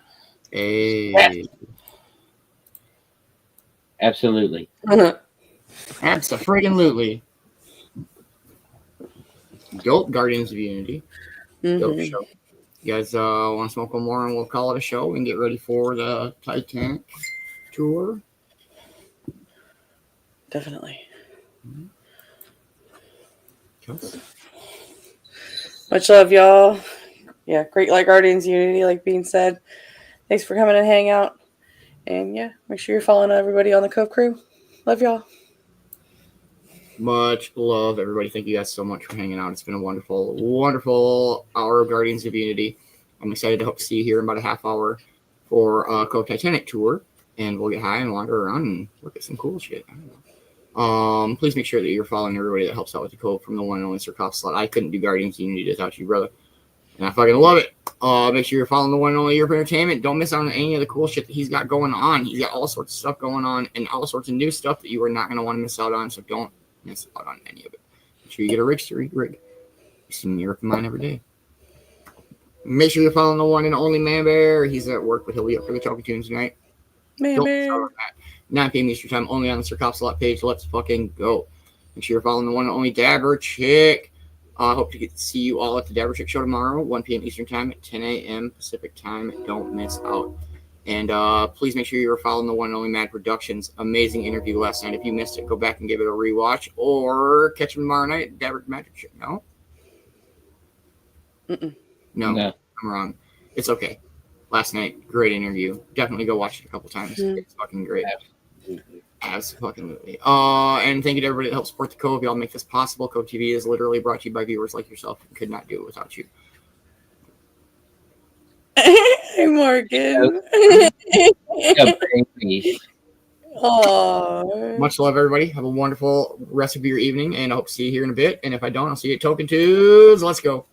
Hey, Absolutely. abso-friggin-lutely. Dope Guardians of Unity. Dope Mhm. show. You guys want to smoke one more and we'll call it a show and get ready for the Titanic tour? Definitely. Kelz? Much love, y'all. Yeah, great like Guardians Unity, like Bean said. Thanks for coming and hang out. And yeah, make sure you're following everybody on the Cove crew. Love y'all. Much love, everybody. Thank you guys so much for hanging out. It's been a wonderful, wonderful hour of Guardians of Unity. I'm excited to hope to see you here in about a half hour for Cove Titanic tour. And we'll get high and wander around and look at some cool shit. I don't know. Please make sure that you're following everybody that helps out with the Cove from the one and only Sir Coughsy. I couldn't do Guardians of Unity without you, brother. And I fucking love it. Make sure you're following the one and only Europe Entertainment. Don't miss out on any of the cool shit that he's got going on. He's got all sorts of stuff going on and all sorts of new stuff that you are not going to want to miss out on. So don't miss out on any of it. Make sure you get a rig. You see Europe in mine every day. Make sure you're following the one and only Man Bear. He's at work, but he'll be up for the Talking Tunes tonight. Don't miss out on that. 9 p.m. Eastern Time, only on the Sir Coughsy page. Let's fucking go. Make sure you're following the one and only Dabber Chick. I hope to get to see you all at the Dabber Chick Show tomorrow, 1 p.m. Eastern Time at 10 a.m. Pacific Time. Don't miss out. And please make sure you're following the one and only Mad Productions. Amazing interview last night. If you missed it, go back and give it a rewatch or catch him tomorrow night at Dabber Magic Show. No? No, I'm wrong. It's okay. Last night, great interview. Definitely go watch it a couple times. It's fucking great. Absolutely. And thank you to everybody that helps support the Cove. Y'all make this possible. Cove-TV is literally brought to you by viewers like yourself. We could not do it without you. Hey, Morgan. Aww. Much love, everybody. Have a wonderful rest of your evening, and I hope to see you here in a bit. And if I don't, I'll see you at Token Tunes. Let's go.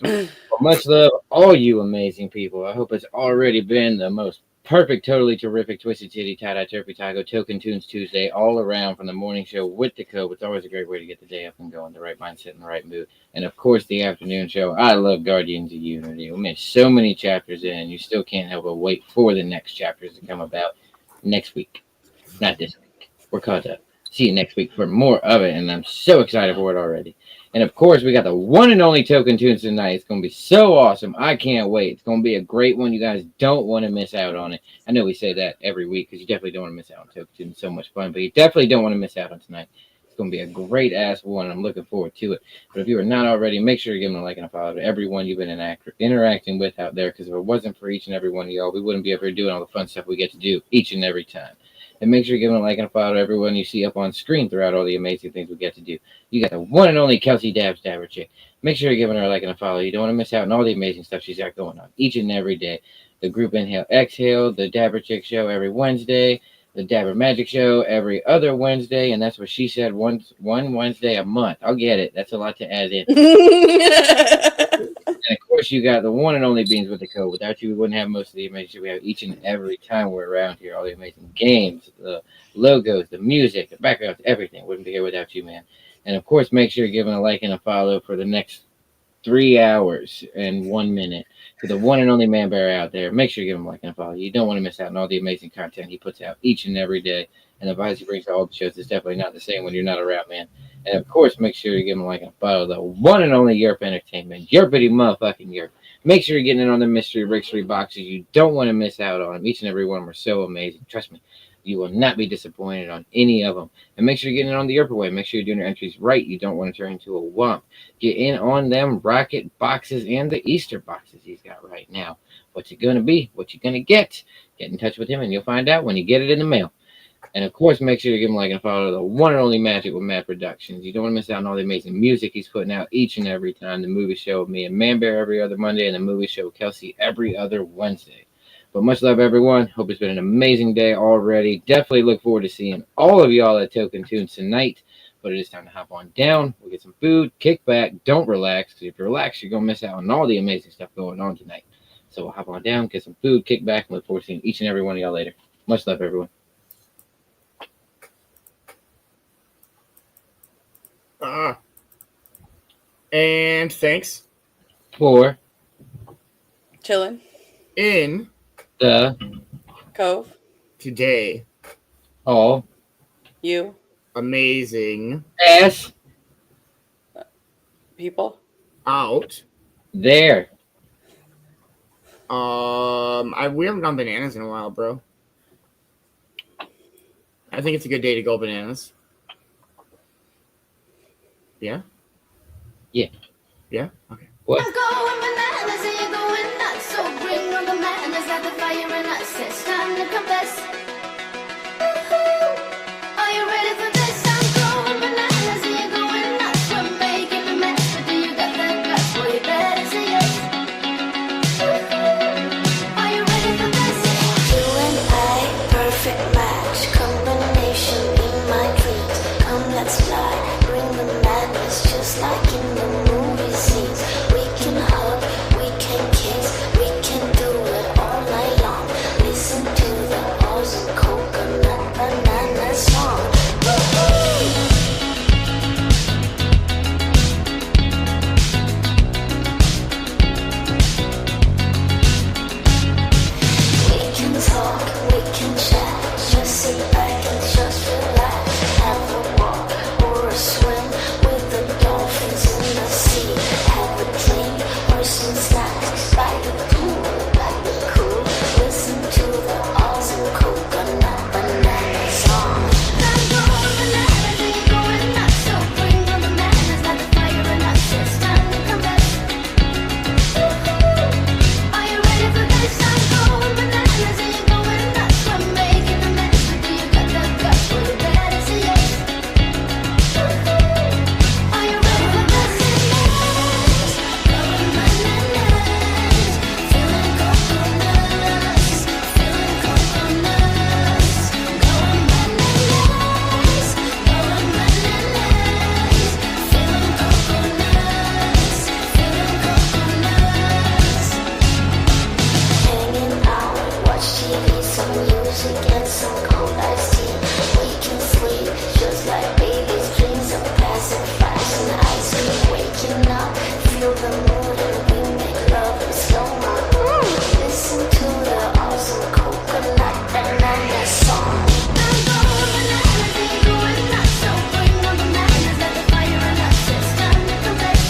Well, much love, all you amazing people. I hope it's already been the most perfect, totally terrific, Twisted Titty, Tie-Dye, Turkey Taco, Token Tunes Tuesday, all around from the morning show with the Cove. It's always a great way to get the day up and going, the right mindset and the right mood. And, of course, the afternoon show. I love Guardians of Unity. We made so many chapters in, and you still can't help but wait for the next chapters to come about next week. Not this week. We're caught up. See you next week for more of it, and I'm so excited for it already. And, of course, we got the one and only Token Tunes tonight. It's going to be so awesome. I can't wait. It's going to be a great one. You guys don't want to miss out on it. I know we say that every week because you definitely don't want to miss out on Token Tunes. It's so much fun, but you definitely don't want to miss out on tonight. It's going to be a great-ass one. I'm looking forward to it. But if you are not already, make sure to give them a like and a follow to everyone you've been interacting with out there, because if it wasn't for each and every one of y'all, we wouldn't be up here doing all the fun stuff we get to do each and every time. And make sure you give them a like and a follow to everyone you see up on screen throughout all the amazing things we get to do. You got the one and only Kelz Dabber Chick. Make sure you're giving her a like and a follow. You don't want to miss out on all the amazing stuff she's got going on each and every day. The group Inhale Exhale, the Dabber Chick Show every Wednesday, the Dabber Magic Show every other Wednesday, and that's what she said, one Wednesday a month. I'll get it. That's a lot to add in. And, of course, you got the one and only Beanz with the Cove. Without you, we wouldn't have most of the amazing shit we have each and every time we're around here. All the amazing games, the logos, the music, the backgrounds, everything. Wouldn't be here without you, man. And, of course, make sure you're giving a like and a follow for the next 3 hours and 1 minute to the one and only Man Bear out there. Make sure you give him a like and a follow. You don't want to miss out on all the amazing content he puts out each and every day. And the vibes he brings to all the shows is definitely not the same when you're not around, man. And of course, make sure you give him a like and a follow. The one and only Yerp Entertainment. Yerpity motherfucking Yerp. Make sure you're getting in on the mystery Rickstery boxes. You don't want to miss out on them. Each and every one of them are so amazing. Trust me. You will not be disappointed on any of them. And make sure you're getting in on the Yerp way. Make sure you're doing your entries right. You don't want to turn into a wump. Get in on them rocket boxes and the Easter boxes he's got right now. What's it going to be? What you going to get? Get in touch with him and you'll find out when you get it in the mail. And of course, make sure you give him a like and follow the one and only Magic with Mad Productions. You don't want to miss out on all the amazing music he's putting out each and every time. The movie show with me and Man Bear every other Monday, and the movie show with Kelz every other Wednesday. But much love, everyone. Hope it's been an amazing day already. Definitely look forward to seeing all of y'all at Token Tunes tonight. But it is time to hop on down. We'll get some food, kick back, don't relax. Because if you relax, you're going to miss out on all the amazing stuff going on tonight. So we'll hop on down, get some food, kick back, and look forward to seeing each and every one of y'all later. Much love, everyone. And thanks For Chillin in the Cove. today. all You Amazing ass people. out. there. We haven't gone bananas in a while, bro. I think it's a good day to go bananas. Yeah? Yeah. Yeah? Okay. What? I'm going bananas and you're going nuts. So bring on the madness, like the fire in us. It's time to confess. Are you ready for this? I'm going bananas and you're going nuts. We're making a mess, but do you got that guts? Well, you better say yes. Are you ready for this? You and I, perfect match. Combination in my dreams. Come, let's fly. Bring the madness, just like in the movie scenes. We can hug, we can kiss, we can do it all night long. Listen to the awesome coconut banana song. We can talk, we can chat, just sit back and just relax. Have a walk or a swim with the dolphins in the sea. Have a drink or some snacks by the pool, by the cool. Listen to the awesome coconut banana song. I'm going bananas and you're going nuts. So bring on the madness, like the fire in us. It's time to confess. Are you ready for this? I'm going bananas and you're going nuts. We're making a mess, but do you got that guts? Well, you better say yes. Are you ready for this? Going bananas, feeling coconuts, feeling coconuts. Going bananas, going bananas, feeling coconuts, feeling coconuts. Hanging out, watch TV, some music and some cold iced tea. We can sleep just like babies' dreams of pacifiers and ice cream. Waking up, feel the mood and we make love in slow-mo. Listen to the awesome coconut banana song. I'm going bananas and you're going nuts. So bring on the madness, like the fire in us. It's time to confess.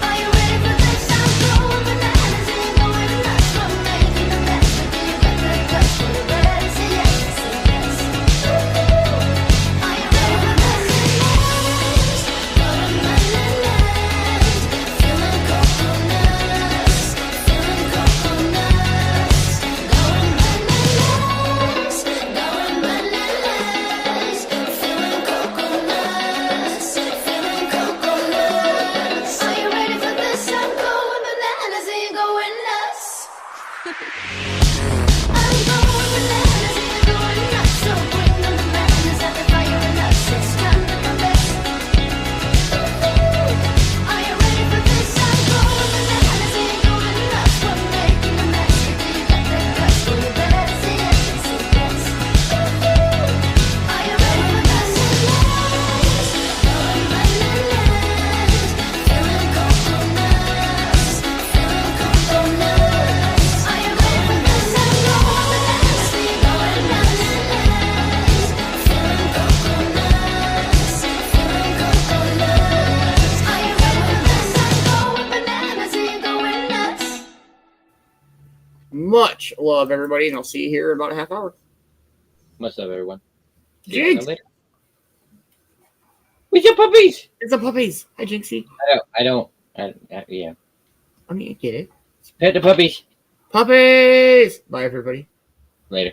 Are you ready for this? I'm going bananas and you're going nuts. We're making a mess, but do you got that guts? Well, you better say yes, say yes. Are you ready for this? Going bananas, feeling coconuts, feeling coconuts. Going bananas, going bananas, feeling coconuts, feeling coconuts. Are you ready for this? I'm going bananas and you're going nuts. I'm going bananas and you're going nuts. So bring on the madness, like the fire in us. It's time to confess. Are you ready for this? I'm going bananas and you're going nuts. We're making a mess, but do you got that guts? Well, you better say yes, say yes. Are you ready for this? Going bananas, feeling coconuts, Much love, everybody, and I'll see you here in about a half hour. Much love, everyone. See you Jinx! guys later. Where's your puppies? It's the puppies. Hi, Jinxie. Yeah. I mean, I get it. Pet the puppies. Puppies! Bye, everybody. Later.